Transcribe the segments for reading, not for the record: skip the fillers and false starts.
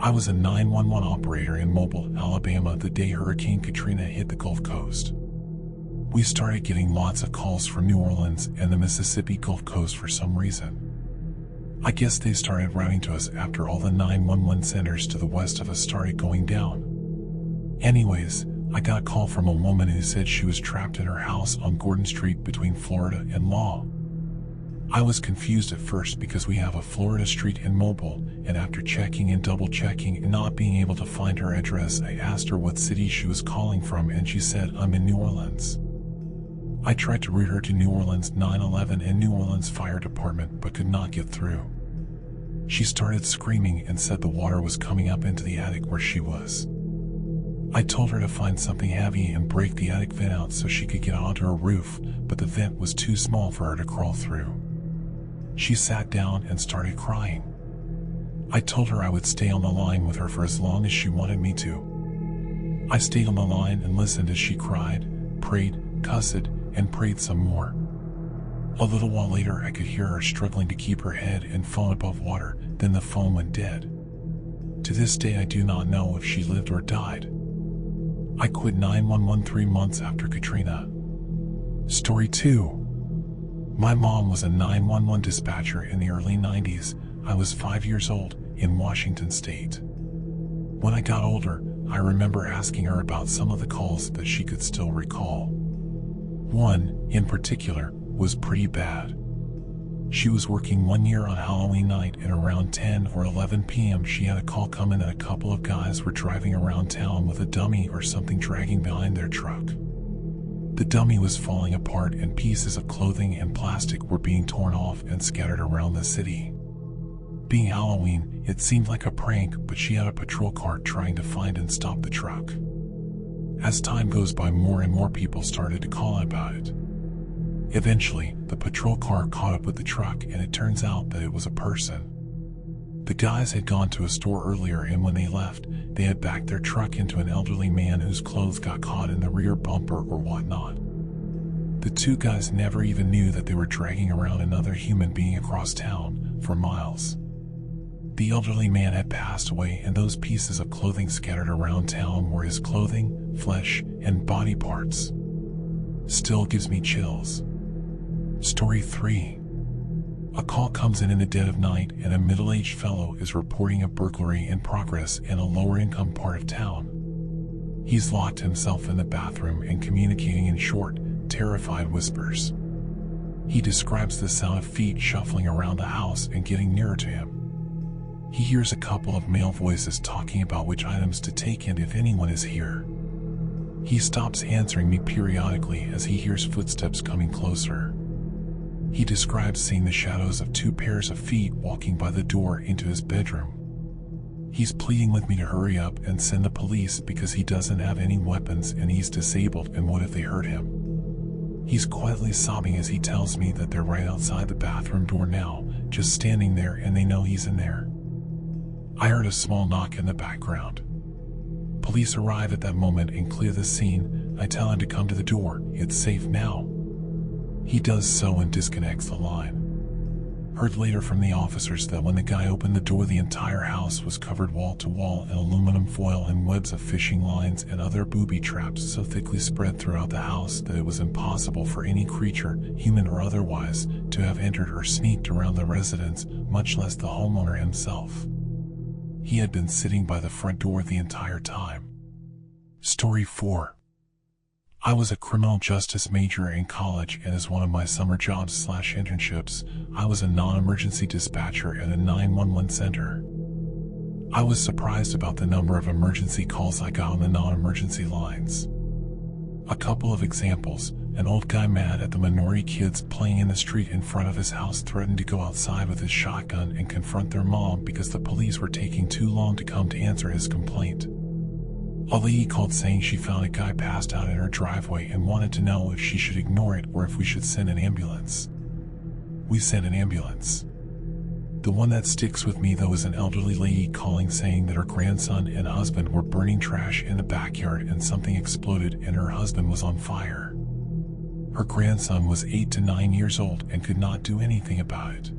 I was a 911 operator in Mobile, Alabama the day Hurricane Katrina hit the Gulf Coast. We started getting lots of calls from New Orleans and the Mississippi Gulf Coast for some reason. I guess they started routing to us after all the 911 centers to the west of us started going down. Anyways, I got a call from a woman who said she was trapped in her house on Gordon Street between Florida and Law. I was confused at first because we have a Florida street in Mobile, and after checking and double checking and not being able to find her address, I asked her what city she was calling from and she said, "I'm in New Orleans." I tried to route her to New Orleans 911 and New Orleans Fire Department but could not get through. She started screaming and said the water was coming up into the attic where she was. I told her to find something heavy and break the attic vent out so she could get onto her roof, but the vent was too small for her to crawl through. She sat down and started crying. I told her I would stay on the line with her for as long as she wanted me to. I stayed on the line and listened as she cried, prayed, cussed, and prayed some more. A little while later I could hear her struggling to keep her head and phone above water, then the phone went dead. To this day I do not know if she lived or died. I quit 911 3 months after Katrina. Story 2. My mom was a 911 dispatcher in the early 90s. I was 5 years old in Washington State. When I got older, I remember asking her about some of the calls that she could still recall. One, in particular, was pretty bad. She was working one year on Halloween night, and around 10 or 11 p.m. she had a call come in that a couple of guys were driving around town with a dummy or something dragging behind their truck. The dummy was falling apart and pieces of clothing and plastic were being torn off and scattered around the city. Being Halloween, it seemed like a prank, but she had a patrol car trying to find and stop the truck. As time goes by, more and more people started to call about it. Eventually, the patrol car caught up with the truck, and it turns out that it was a person. The guys had gone to a store earlier, and when they left, they had backed their truck into an elderly man whose clothes got caught in the rear bumper or whatnot. The two guys never even knew that they were dragging around another human being across town for miles. The elderly man had passed away, and those pieces of clothing scattered around town were his clothing, flesh, and body parts. Still gives me chills. Story 3. A call comes in the dead of night, and a middle-aged fellow is reporting a burglary in progress in a lower-income part of town. He's locked himself in the bathroom and communicating in short, terrified whispers. He describes the sound of feet shuffling around the house and getting nearer to him. He hears a couple of male voices talking about which items to take and if anyone is here. He stops answering me periodically as he hears footsteps coming closer. He describes seeing the shadows of 2 pairs of feet walking by the door into his bedroom. He's pleading with me to hurry up and send the police because he doesn't have any weapons and he's disabled, and what if they hurt him? He's quietly sobbing as he tells me that they're right outside the bathroom door now, just standing there, and they know he's in there. I heard a small knock in the background. Police arrive at that moment and clear the scene. I tell him to come to the door, it's safe now. He does so and disconnects the line. Heard later from the officers that when the guy opened the door, the entire house was covered wall to wall in aluminum foil and webs of fishing lines and other booby traps so thickly spread throughout the house that it was impossible for any creature, human or otherwise, to have entered or sneaked around the residence, much less the homeowner himself. He had been sitting by the front door the entire time. Story 4. I was a criminal justice major in college, and as one of my summer jobs/internships, I was a non-emergency dispatcher at a 911 center. I was surprised about the number of emergency calls I got on the non-emergency lines. A couple of examples: an old guy mad at the minority kids playing in the street in front of his house threatened to go outside with his shotgun and confront their mom because the police were taking too long to come to answer his complaint. A lady called saying she found a guy passed out in her driveway and wanted to know if she should ignore it or if we should send an ambulance. We sent an ambulance. The one that sticks with me though is an elderly lady calling saying that her grandson and husband were burning trash in the backyard and something exploded and her husband was on fire. Her grandson was 8 to 9 years old and could not do anything about it.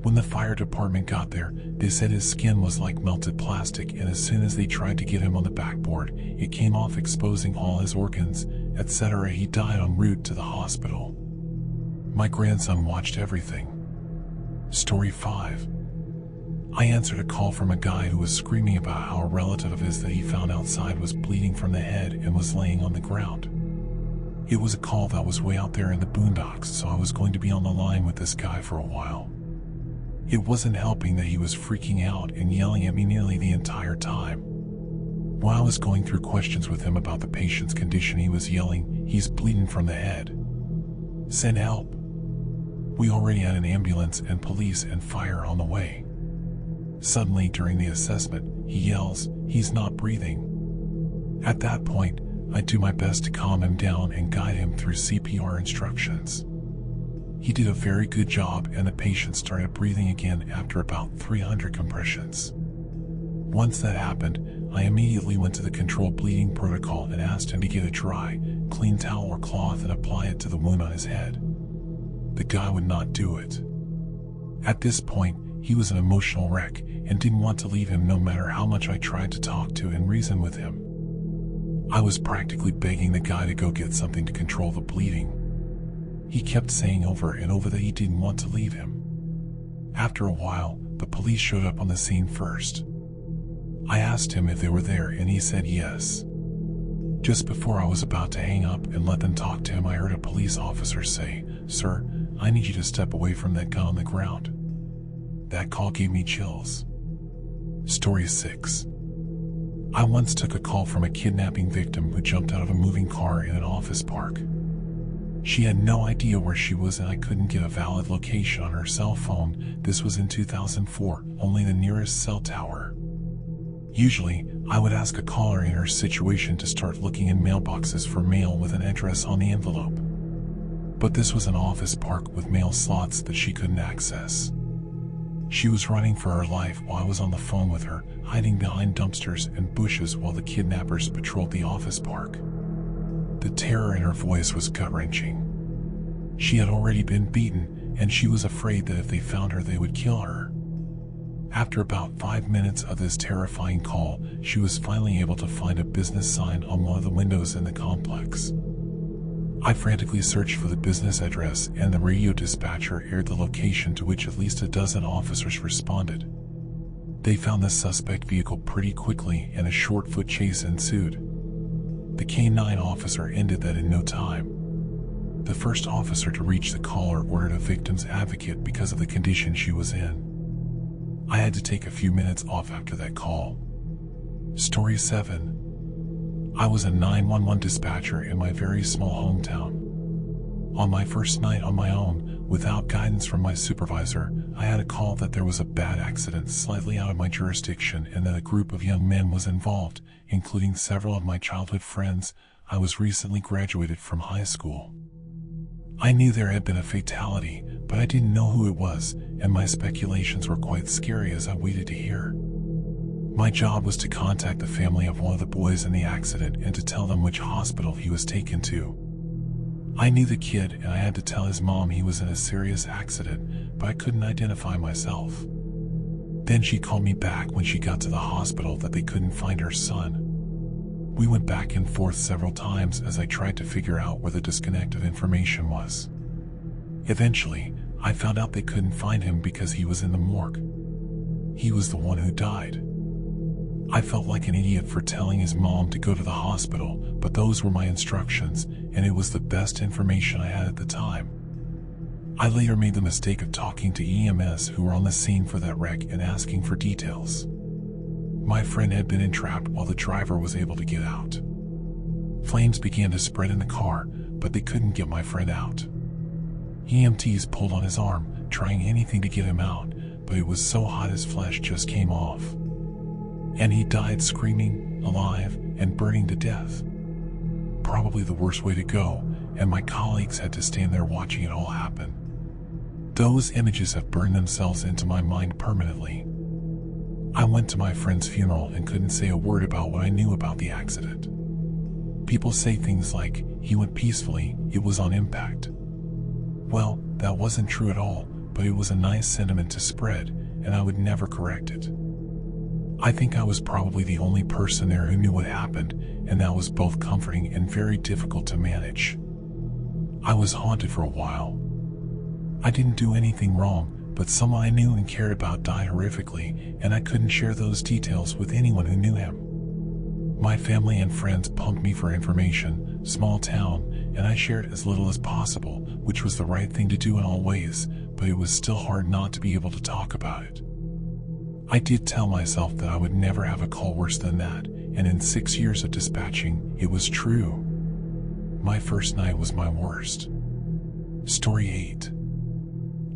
When the fire department got there, they said his skin was like melted plastic, and as soon as they tried to get him on the backboard, it came off, exposing all his organs, etc. He died en route to the hospital. My grandson watched everything. Story 5. I answered a call from a guy who was screaming about how a relative of his that he found outside was bleeding from the head and was laying on the ground. It was a call that was way out there in the boondocks, so I was going to be on the line with this guy for a while. It wasn't helping that he was freaking out and yelling at me nearly the entire time. While I was going through questions with him about the patient's condition, he was yelling, "He's bleeding from the head. Send help." We already had an ambulance and police and fire on the way. Suddenly, during the assessment, he yells, "He's not breathing." At that point, I do my best to calm him down and guide him through CPR instructions. He did a very good job, and the patient started breathing again after about 300 compressions. Once that happened, I immediately went to the controlled bleeding protocol and asked him to get a dry, clean towel or cloth and apply it to the wound on his head. The guy would not do it. At this point, he was an emotional wreck and didn't want to leave him no matter how much I tried to talk to and reason with him. I was practically begging the guy to go get something to control the bleeding. He kept saying over and over that he didn't want to leave him. After a while, the police showed up on the scene first. I asked him if they were there and he said yes. Just before I was about to hang up and let them talk to him, I heard a police officer say, "Sir, I need you to step away from that guy on the ground." That call gave me chills. Story 6. I once took a call from a kidnapping victim who jumped out of a moving car in an office park. She had no idea where she was, and I couldn't get a valid location on her cell phone. This was in 2004, only the nearest cell tower. Usually, I would ask a caller in her situation to start looking in mailboxes for mail with an address on the envelope. But this was an office park with mail slots that she couldn't access. She was running for her life while I was on the phone with her, hiding behind dumpsters and bushes while the kidnappers patrolled the office park. The terror in her voice was gut-wrenching. She had already been beaten, and she was afraid that if they found her, they would kill her. After about 5 minutes of this terrifying call, she was finally able to find a business sign on one of the windows in the complex. I frantically searched for the business address, and the radio dispatcher aired the location, to which at least a dozen officers responded. They found the suspect vehicle pretty quickly, and a short-foot chase ensued. The K-9 officer ended that in no time. The first officer to reach the caller ordered a victim's advocate because of the condition she was in. I had to take a few minutes off after that call. Story 7. I was a 911 dispatcher in my very small hometown. On my first night on my own, without guidance from my supervisor, I had a call that there was a bad accident slightly out of my jurisdiction and that a group of young men was involved, including several of my childhood friends. I was recently graduated from high school. I knew there had been a fatality, but I didn't know who it was, and my speculations were quite scary as I waited to hear. My job was to contact the family of one of the boys in the accident and to tell them which hospital he was taken to. I knew the kid, and I had to tell his mom he was in a serious accident, but I couldn't identify myself. Then she called me back when she got to the hospital that they couldn't find her son. We went back and forth several times as I tried to figure out where the disconnect of information was. Eventually, I found out they couldn't find him because he was in the morgue. He was the one who died. I felt like an idiot for telling his mom to go to the hospital, but those were my instructions, and it was the best information I had at the time. I later made the mistake of talking to EMS who were on the scene for that wreck and asking for details. My friend had been entrapped while the driver was able to get out. Flames began to spread in the car, but they couldn't get my friend out. EMTs pulled on his arm, trying anything to get him out, but it was so hot his flesh just came off. And he died screaming, alive, and burning to death. Probably the worst way to go, and my colleagues had to stand there watching it all happen. Those images have burned themselves into my mind permanently. I went to my friend's funeral and couldn't say a word about what I knew about the accident. People say things like, he went peacefully, it was on impact. Well, that wasn't true at all, but it was a nice sentiment to spread, and I would never correct it. I think I was probably the only person there who knew what happened, and that was both comforting and very difficult to manage. I was haunted for a while. I didn't do anything wrong, but someone I knew and cared about died horrifically, and I couldn't share those details with anyone who knew him. My family and friends pumped me for information, small town, and I shared as little as possible, which was the right thing to do in all ways, but it was still hard not to be able to talk about it. I did tell myself that I would never have a call worse than that, and in 6 years of dispatching, it was true. My first night was my worst. Story 8.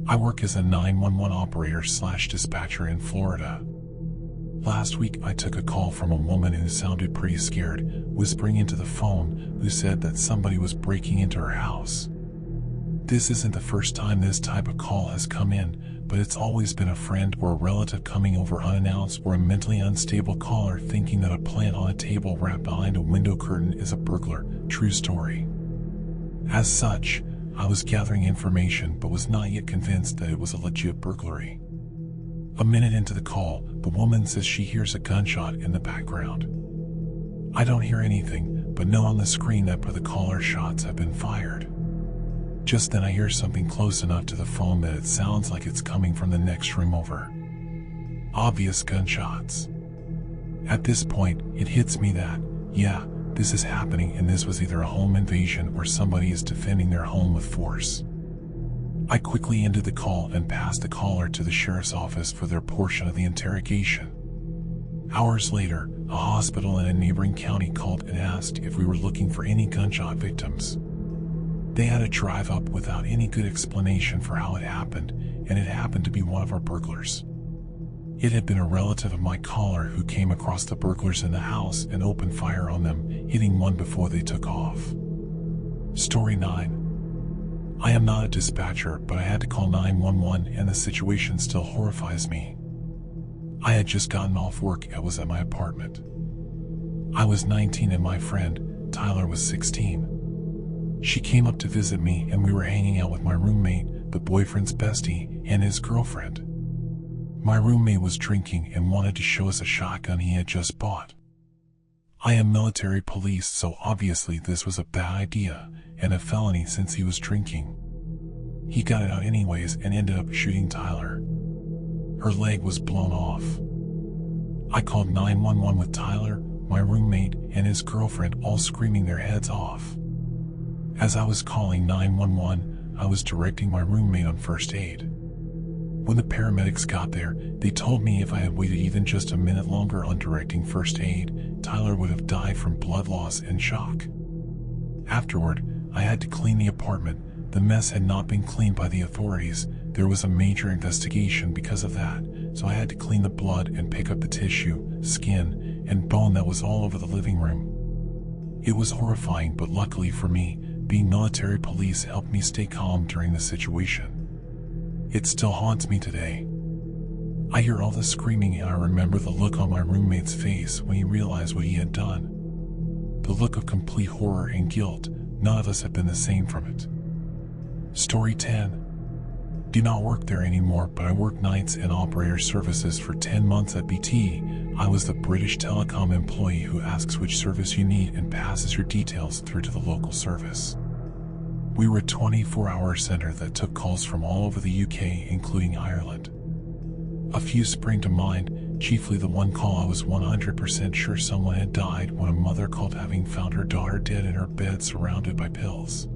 I work as a 911 operator/dispatcher in Florida. Last week I took a call from a woman who sounded pretty scared, whispering into the phone, who said that somebody was breaking into her house. This isn't the first time this type of call has come in, but it's always been a friend or a relative coming over unannounced, or a mentally unstable caller thinking that a plant on a table wrapped behind a window curtain is a burglar. True story. As such, I was gathering information but was not yet convinced that it was a legit burglary. A minute into the call, the woman says she hears a gunshot in the background. I don't hear anything, but know on the screen that per the caller shots have been fired. Just then I hear something close enough to the phone that it sounds like it's coming from the next room over. Obvious gunshots. At this point, it hits me that, yeah, this is happening, and this was either a home invasion or somebody is defending their home with force. I quickly ended the call and passed the caller to the sheriff's office for their portion of the interrogation. Hours later, a hospital in a neighboring county called and asked if we were looking for any gunshot victims. They had a drive up without any good explanation for how it happened, and it happened to be one of our burglars. It had been a relative of my caller who came across the burglars in the house and opened fire on them, hitting one before they took off. Story 9. I am not a dispatcher, but I had to call 911, and the situation still horrifies me. I had just gotten off work and was at my apartment. I was 19 and my friend, Tyler, was 16. She came up to visit me and we were hanging out with my roommate, the boyfriend's bestie, and his girlfriend. My roommate was drinking and wanted to show us a shotgun he had just bought. I am military police, so obviously this was a bad idea and a felony since he was drinking. He got it out anyways and ended up shooting Tyler. Her leg was blown off. I called 911 with Tyler, my roommate, and his girlfriend all screaming their heads off. As I was calling 911, I was directing my roommate on first aid. When the paramedics got there, they told me if I had waited even just a minute longer on directing first aid, Tyler would have died from blood loss and shock. Afterward, I had to clean the apartment. The mess had not been cleaned by the authorities. There was a major investigation because of that, so I had to clean the blood and pick up the tissue, skin, and bone that was all over the living room. It was horrifying, but luckily for me, being military police helped me stay calm during the situation. It still haunts me today. I hear all the screaming and I remember the look on my roommate's face when he realized what he had done. The look of complete horror and guilt. None of us have been the same from it. Story 10. Do not work there anymore, but I worked nights and operator services for 10 months at BT. I was the British Telecom employee who asks which service you need and passes your details through to the local service. We were a 24-hour center that took calls from all over the UK, including Ireland. A few spring to mind, chiefly the one call I was 100% sure someone had died when a mother called having found her daughter dead in her bed surrounded by pills.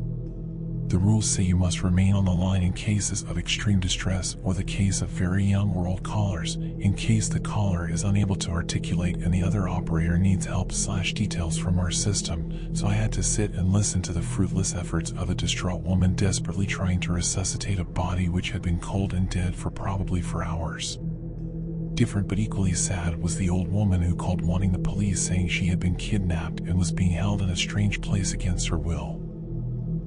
The rules say you must remain on the line in cases of extreme distress or the case of very young or old callers, in case the caller is unable to articulate and the other operator needs help/details from our system, so I had to sit and listen to the fruitless efforts of a distraught woman desperately trying to resuscitate a body which had been cold and dead for probably 4 hours. Different but equally sad was the old woman who called wanting the police, saying she had been kidnapped and was being held in a strange place against her will.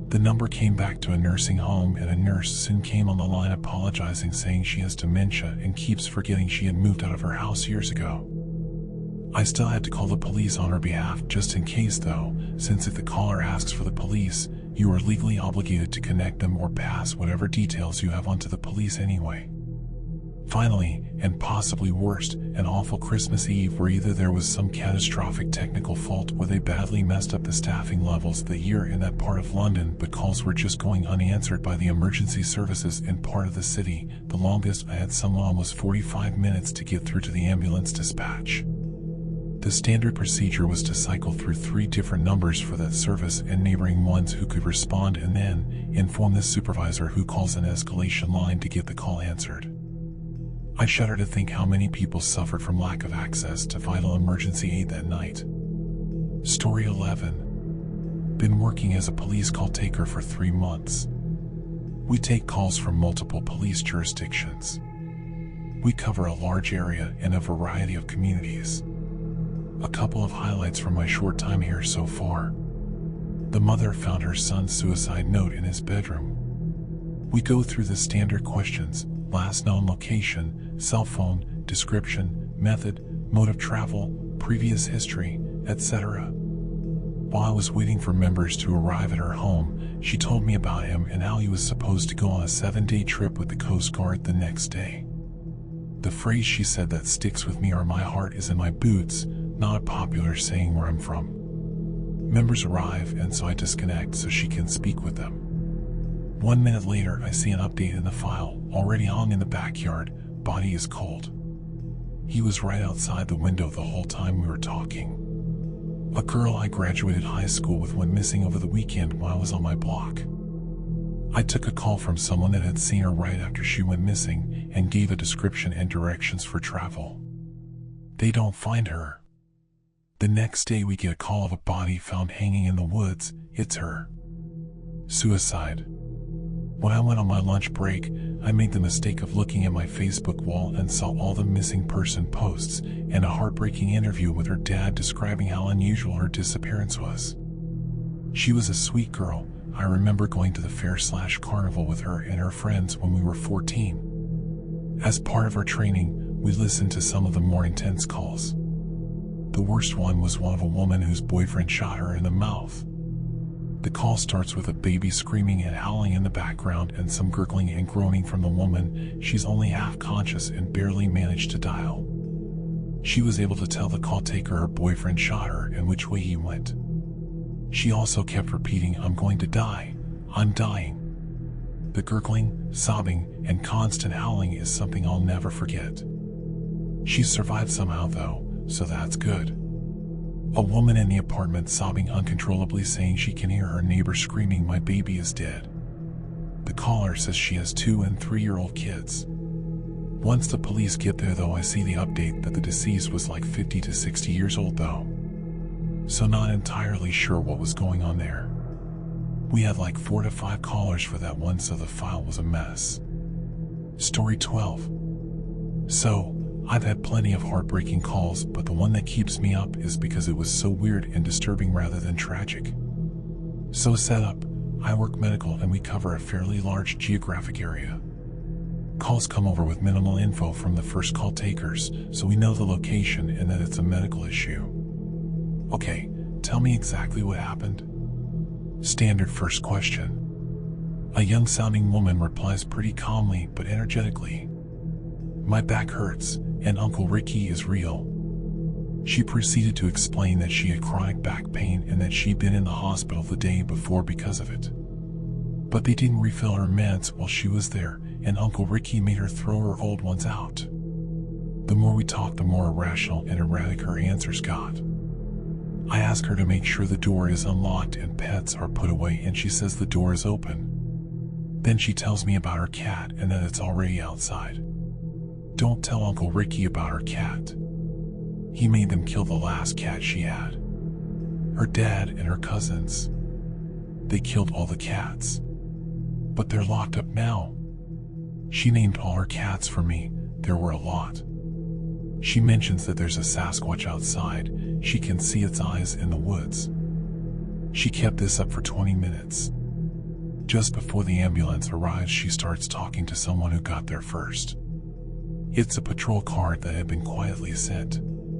The number came back to a nursing home, and a nurse soon came on the line apologizing, saying she has dementia and keeps forgetting she had moved out of her house years ago. I still had to call the police on her behalf just in case though, since if the caller asks for the police, you are legally obligated to connect them or pass whatever details you have onto the police anyway. Finally, and possibly worst, an awful Christmas Eve where either there was some catastrophic technical fault or they badly messed up the staffing levels that year in that part of London, but calls were just going unanswered by the emergency services in part of the city. The longest I had someone on was 45 minutes to get through to the ambulance dispatch. The standard procedure was to cycle through 3 different numbers for that service and neighboring ones who could respond, and then inform the supervisor, who calls an escalation line to get the call answered. I shudder to think how many people suffered from lack of access to vital emergency aid that night. Story 11. Been working as a police call taker for 3 months. We take calls from multiple police jurisdictions. We cover a large area and a variety of communities. A couple of highlights from my short time here so far. The mother found her son's suicide note in his bedroom. We go through the standard questions: last known location, cell phone, description, method, mode of travel, previous history, etc. While I was waiting for members to arrive at her home, she told me about him and how he was supposed to go on a 7-day trip with the Coast Guard the next day. The phrase she said that sticks with me are "my heart is in my boots," not a popular saying where I'm from. Members arrive, and so I disconnect so she can speak with them. 1 minute later, I see an update in the file, already hung in the backyard: body is cold. He was right outside the window the whole time we were talking. A girl I graduated high school with went missing over the weekend while I was on my block. I took a call from someone that had seen her right after she went missing and gave a description and directions for travel. They don't find her. The next day we get a call of a body found hanging in the woods. It's her. Suicide. When I went on my lunch break, I made the mistake of looking at my Facebook wall and saw all the missing person posts and a heartbreaking interview with her dad describing how unusual her disappearance was. She was a sweet girl. I remember going to the fair/carnival with her and her friends when we were 14. As part of our training, we listened to some of the more intense calls. The worst one was one of a woman whose boyfriend shot her in the mouth. The call starts with a baby screaming and howling in the background and some gurgling and groaning from the woman. She's only half conscious and barely managed to dial. She was able to tell the call taker her boyfriend shot her and which way he went. She also kept repeating, "I'm going to die. I'm dying." The gurgling, sobbing, and constant howling is something I'll never forget. She survived somehow though, so that's good. A woman in the apartment sobbing uncontrollably, saying she can hear her neighbor screaming, "My baby is dead." The caller says she has 2- and 3-year-old kids. Once the police get there though, I see the update that the deceased was like 50 to 60 years old though. So not entirely sure what was going on there. We had like 4 to 5 callers for that one, so the file was a mess. Story 12. So, I've had plenty of heartbreaking calls, but the one that keeps me up is because it was so weird and disturbing rather than tragic. So set up, I work medical and we cover a fairly large geographic area. Calls come over with minimal info from the first call takers, so we know the location and that it's a medical issue. Okay, tell me exactly what happened. Standard first question. A young sounding woman replies pretty calmly but energetically. "My back hurts, and Uncle Ricky is real." She proceeded to explain that she had chronic back pain and that she'd been in the hospital the day before because of it. But they didn't refill her meds while she was there, and Uncle Ricky made her throw her old ones out. The more we talked, the more irrational and erratic her answers got. I ask her to make sure the door is unlocked and pets are put away, and she says the door is open. Then she tells me about her cat and that it's already outside. Don't tell Uncle Ricky about her cat. He made them kill the last cat she had. Her dad and her cousins. They killed all the cats. But they're locked up now. She named all her cats for me. There were a lot. She mentions that there's a Sasquatch outside. She can see its eyes in the woods. She kept this up for 20 minutes. Just before the ambulance arrives, she starts talking to someone who got there first. It's a patrol car that had been quietly sent.